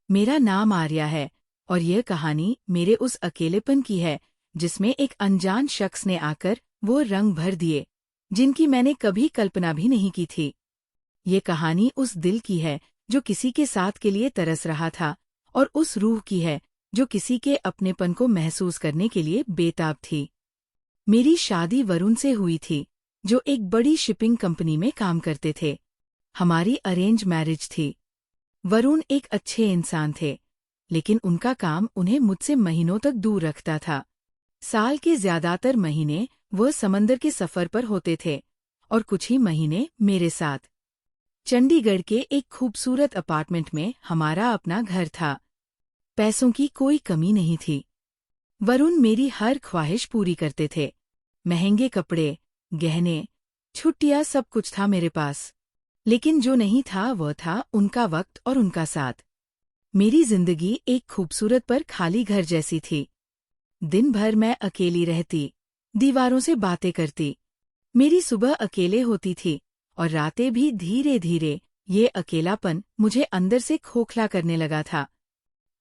मेरा नाम आर्या है और यह कहानी मेरे उस अकेलेपन की है जिसमें एक अनजान शख्स ने आकर वो रंग भर दिए जिनकी मैंने कभी कल्पना भी नहीं की थी। ये कहानी उस दिल की है जो किसी के साथ के लिए तरस रहा था और उस रूह की है जो किसी के अपनेपन को महसूस करने के लिए बेताब थी। मेरी शादी वरुण से हुई थी, जो एक बड़ी शिपिंग कंपनी में काम करते थे। हमारी अरेंज मैरिज थी। वरुण एक अच्छे इंसान थे, लेकिन उनका काम उन्हें मुझसे महीनों तक दूर रखता था। साल के ज्यादातर महीने वह समंदर के सफर पर होते थे और कुछ ही महीने मेरे साथ। चंडीगढ़ के एक खूबसूरत अपार्टमेंट में हमारा अपना घर था। पैसों की कोई कमी नहीं थी। वरुण मेरी हर ख्वाहिश पूरी करते थे। महंगे कपड़े, गहने, छुट्टियां, सब कुछ था मेरे पास। लेकिन जो नहीं था वह था उनका वक्त और उनका साथ। मेरी जिंदगी एक खूबसूरत पर खाली घर जैसी थी। दिन भर मैं अकेली रहती, दीवारों से बातें करती। मेरी सुबह अकेले होती थी और रातें भी धीरे धीरे। ये अकेलापन मुझे अंदर से खोखला करने लगा था।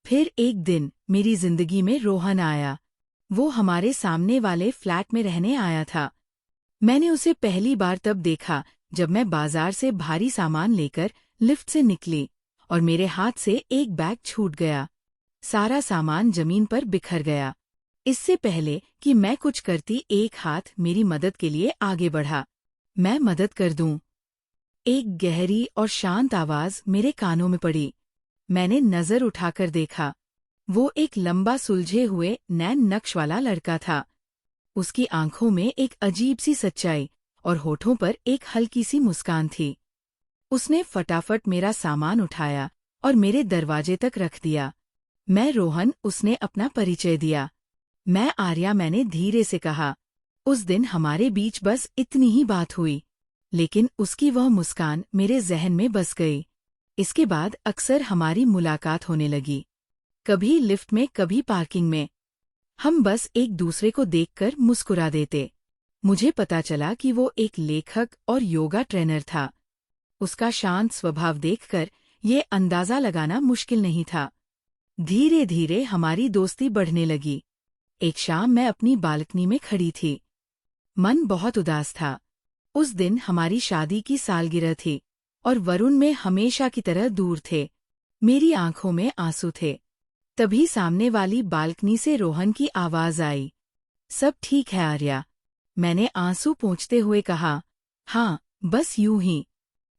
फिर एक दिन मेरी जिंदगी में रोहन आया। वो हमारे सामने वाले फ्लैट में रहने आया था। मैंने उसे पहली बार तब देखा जब मैं बाजार से भारी सामान लेकर लिफ्ट से निकली और मेरे हाथ से एक बैग छूट गया। सारा सामान जमीन पर बिखर गया। इससे पहले कि मैं कुछ करती, एक हाथ मेरी मदद के लिए आगे बढ़ा। मैं मदद कर दूं। एक गहरी और शांत आवाज मेरे कानों में पड़ी। मैंने नजर उठाकर देखा। वो एक लंबा सुलझे हुए नैन नक्श वाला लड़का था। उसकी आंखों में एक अजीब सी सच्चाई और होठों पर एक हल्की सी मुस्कान थी। उसने फटाफट मेरा सामान उठाया और मेरे दरवाजे तक रख दिया। मैं रोहन, उसने अपना परिचय दिया। मैं आर्या, मैंने धीरे से कहा। उस दिन हमारे बीच बस इतनी ही बात हुई, लेकिन उसकी वह मुस्कान मेरे जहन में बस गई। इसके बाद अक्सर हमारी मुलाकात होने लगी, कभी लिफ्ट में, कभी पार्किंग में। हम बस एक दूसरे को देखकर मुस्कुरा देते। मुझे पता चला कि वो एक लेखक और योगा ट्रेनर था। उसका शांत स्वभाव देखकर ये अंदाजा लगाना मुश्किल नहीं था। धीरे धीरे हमारी दोस्ती बढ़ने लगी। एक शाम मैं अपनी बालकनी में खड़ी थी। मन बहुत उदास था। उस दिन हमारी शादी की सालगिरह थी और वरुण में हमेशा की तरह दूर थे। मेरी आंखों में आंसू थे। तभी सामने वाली बालकनी से रोहन की आवाज आई। सब ठीक है आर्या, मैंने आंसू पोंछते हुए कहा। हाँ, बस यूं ही।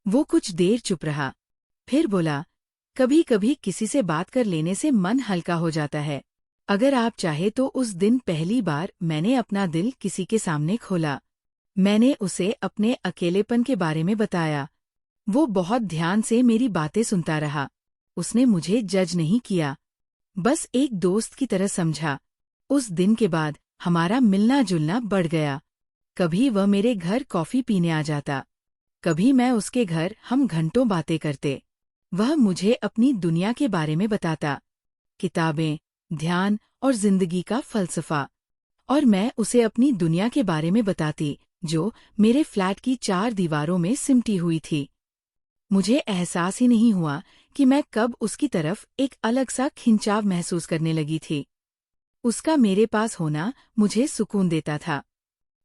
वो कुछ देर चुप रहा, फिर बोला, कभी कभी किसी से बात कर लेने से मन हल्का हो जाता है। अगर आप चाहे तो उस दिन पहली बार मैंने अपना दिल किसी के सामने खोला। मैंने उसे अपने अकेलेपन के बारे में बताया। वो बहुत ध्यान से मेरी बातें सुनता रहा। उसने मुझे जज नहीं किया, बस एक दोस्त की तरह समझा। उस दिन के बाद हमारा मिलना जुलना बढ़ गया। कभी वह मेरे घर कॉफी पीने आ जाता, कभी मैं उसके घर, हम घंटों बातें करते। वह मुझे अपनी दुनिया के बारे में बताता, किताबें, ध्यान और जिंदगी का फलसफा। और मैं उसे अपनी दुनिया के बारे में बताती, जो मेरे फ्लैट की 4 दीवारों में सिमटी हुई थी। मुझे एहसास ही नहीं हुआ कि मैं कब उसकी तरफ एक अलग सा खिंचाव महसूस करने लगी थी। उसका मेरे पास होना मुझे सुकून देता था।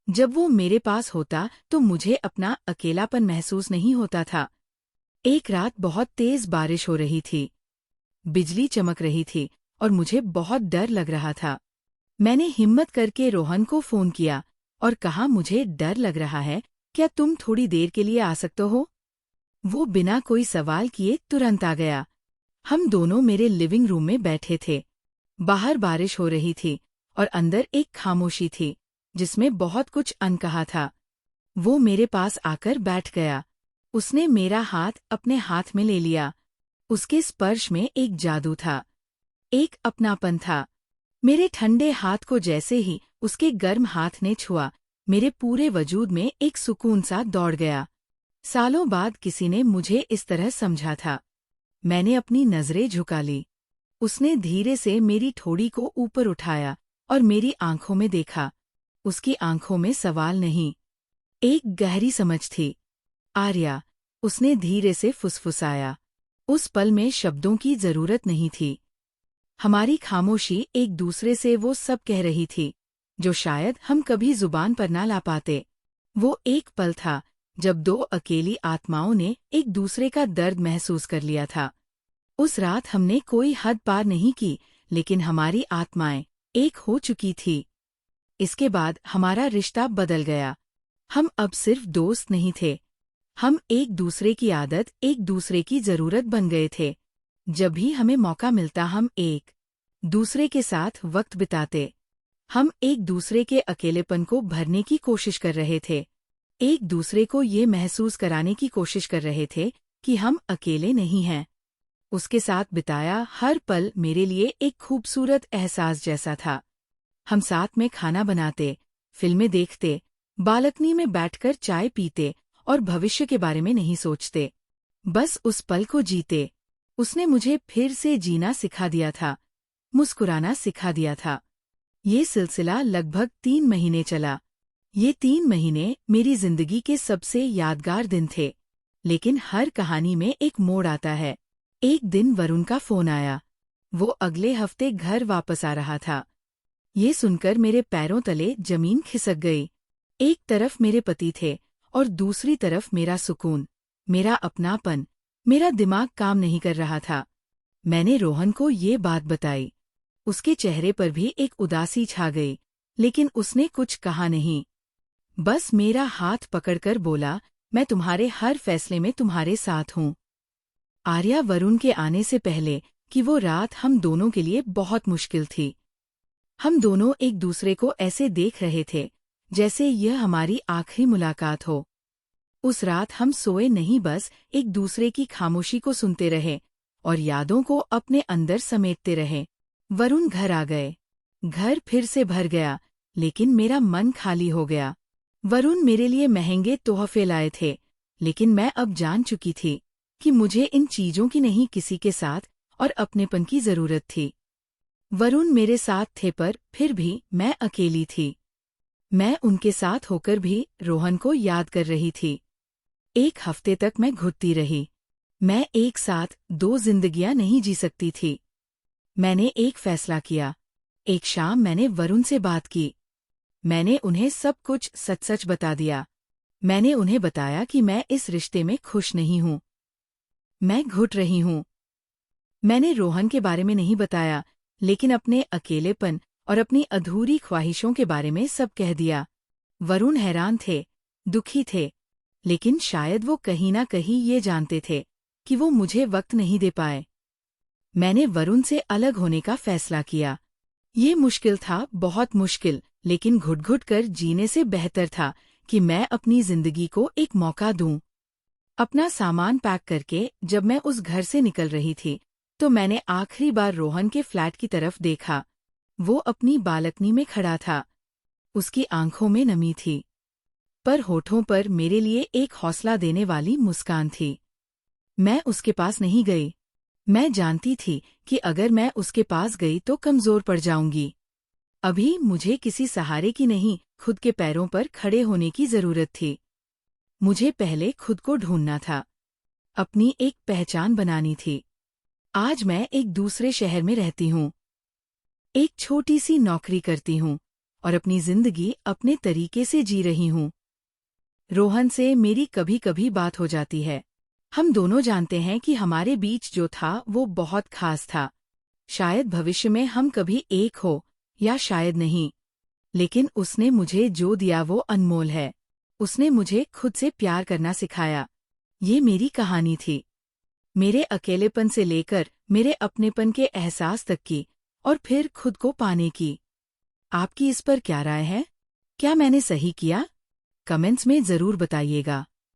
जब वो मेरे पास होता तो मुझे अपना अकेलापन महसूस नहीं होता था। एक रात बहुत तेज बारिश हो रही थी। बिजली चमक रही थी और मुझे बहुत डर लग रहा था। मैंने हिम्मत करके रोहन को फोन किया और कहा, मुझे डर लग रहा है, क्या तुम थोड़ी देर के लिए आ सकते हो? वो बिना कोई सवाल किए तुरंत आ गया। हम दोनों मेरे लिविंग रूम में बैठे थे। बाहर बारिश हो रही थी और अंदर एक खामोशी थी जिसमें बहुत कुछ अनकहा था। वो मेरे पास आकर बैठ गया। उसने मेरा हाथ अपने हाथ में ले लिया। उसके स्पर्श में एक जादू था, एक अपनापन था। मेरे ठंडे हाथ को जैसे ही उसके गर्म हाथ ने छुआ, मेरे पूरे वजूद में एक सुकून सा दौड़ गया। सालों बाद किसी ने मुझे इस तरह समझा था। मैंने अपनी नजरें झुका ली। उसने धीरे से मेरी ठोड़ी को ऊपर उठाया और मेरी आंखों में देखा। उसकी आंखों में सवाल नहीं, एक गहरी समझ थी। आर्या, उसने धीरे से फुसफुसाया। उस पल में शब्दों की जरूरत नहीं थी। हमारी खामोशी एक दूसरे से वो सब कह रही थी जो शायद हम कभी जुबान पर ना ला पाते। वो एक पल था जब दो अकेली आत्माओं ने एक दूसरे का दर्द महसूस कर लिया था। उस रात हमने कोई हद पार नहीं की, लेकिन हमारी आत्माएं एक हो चुकी थी। इसके बाद हमारा रिश्ता बदल गया। हम अब सिर्फ दोस्त नहीं थे, हम एक दूसरे की आदत, एक दूसरे की जरूरत बन गए थे। जब भी हमें मौका मिलता हम एक दूसरे के साथ वक्त बिताते। हम एक दूसरे के अकेलेपन को भरने की कोशिश कर रहे थे, एक दूसरे को ये महसूस कराने की कोशिश कर रहे थे कि हम अकेले नहीं हैं। उसके साथ बिताया हर पल मेरे लिए एक खूबसूरत एहसास जैसा था। हम साथ में खाना बनाते, फिल्में देखते, बालकनी में बैठकर चाय पीते और भविष्य के बारे में नहीं सोचते, बस उस पल को जीते। उसने मुझे फिर से जीना सिखा दिया था, मुस्कुराना सिखा दिया था। ये सिलसिला लगभग 3 महीने चला। ये 3 महीने मेरी जिंदगी के सबसे यादगार दिन थे। लेकिन हर कहानी में एक मोड़ आता है। एक दिन वरुण का फोन आया। वो अगले हफ्ते घर वापस आ रहा था। ये सुनकर मेरे पैरों तले जमीन खिसक गई। एक तरफ मेरे पति थे और दूसरी तरफ मेरा सुकून, मेरा अपनापन। मेरा दिमाग काम नहीं कर रहा था। मैंने रोहन को ये बात बताई। उसके चेहरे पर भी एक उदासी छा गई, लेकिन उसने कुछ कहा नहीं। बस मेरा हाथ पकड़कर बोला, मैं तुम्हारे हर फैसले में तुम्हारे साथ हूँ। आर्या, वरुण के आने से पहले कि वो रात हम दोनों के लिए बहुत मुश्किल थी। हम दोनों एक दूसरे को ऐसे देख रहे थे जैसे यह हमारी आखिरी मुलाकात हो। उस रात हम सोए नहीं, बस एक दूसरे की खामोशी को सुनते रहे और यादों को अपने अंदर समेटते रहे। वरुण घर आ गए। घर फिर से भर गया, लेकिन मेरा मन खाली हो गया। वरुण मेरे लिए महंगे तोहफे लाए थे, लेकिन मैं अब जान चुकी थी कि मुझे इन चीजों की नहीं, किसी के साथ और अपनेपन की जरूरत थी। वरुण मेरे साथ थे, पर फिर भी मैं अकेली थी। मैं उनके साथ होकर भी रोहन को याद कर रही थी। एक हफ्ते तक मैं घुटती रही। मैं एक साथ 2 जिंदगियां नहीं जी सकती थी। मैंने एक फैसला किया। एक शाम मैंने वरुण से बात की। मैंने उन्हें सब कुछ सच सच बता दिया। मैंने उन्हें बताया कि मैं इस रिश्ते में खुश नहीं हूँ, मैं घुट रही हूँ। मैंने रोहन के बारे में नहीं बताया, लेकिन अपने अकेलेपन और अपनी अधूरी ख्वाहिशों के बारे में सब कह दिया। वरुण हैरान थे, दुखी थे, लेकिन शायद वो कहीं ना कहीं ये जानते थे कि वो मुझे वक्त नहीं दे पाए। मैंने वरुण से अलग होने का फैसला किया। ये मुश्किल था, बहुत मुश्किल, लेकिन घुट-घुट कर जीने से बेहतर था कि मैं अपनी जिंदगी को एक मौका दूं। अपना सामान पैक करके जब मैं उस घर से निकल रही थी, तो मैंने आखिरी बार रोहन के फ्लैट की तरफ देखा। वो अपनी बालकनी में खड़ा था। उसकी आंखों में नमी थी, पर होठों पर मेरे लिए एक हौसला देने वाली मुस्कान थी। मैं उसके पास नहीं गई। मैं जानती थी कि अगर मैं उसके पास गई तो कमजोर पड़ जाऊंगी। अभी मुझे किसी सहारे की नहीं, खुद के पैरों पर खड़े होने की जरूरत थी। मुझे पहले खुद को ढूंढना था, अपनी एक पहचान बनानी थी। आज मैं एक दूसरे शहर में रहती हूँ, एक छोटी सी नौकरी करती हूँ और अपनी जिंदगी अपने तरीके से जी रही हूँ। रोहन से मेरी कभी कभी बात हो जाती है। हम दोनों जानते हैं कि हमारे बीच जो था वो बहुत खास था। शायद भविष्य में हम कभी एक हो, या शायद नहीं, लेकिन उसने मुझे जो दिया वो अनमोल है। उसने मुझे खुद से प्यार करना सिखाया। ये मेरी कहानी थी, मेरे अकेलेपन से लेकर मेरे अपनेपन के एहसास तक की, और फिर खुद को पाने की। आपकी इस पर क्या राय है? क्या मैंने सही किया? कमेंट्स में जरूर बताइएगा।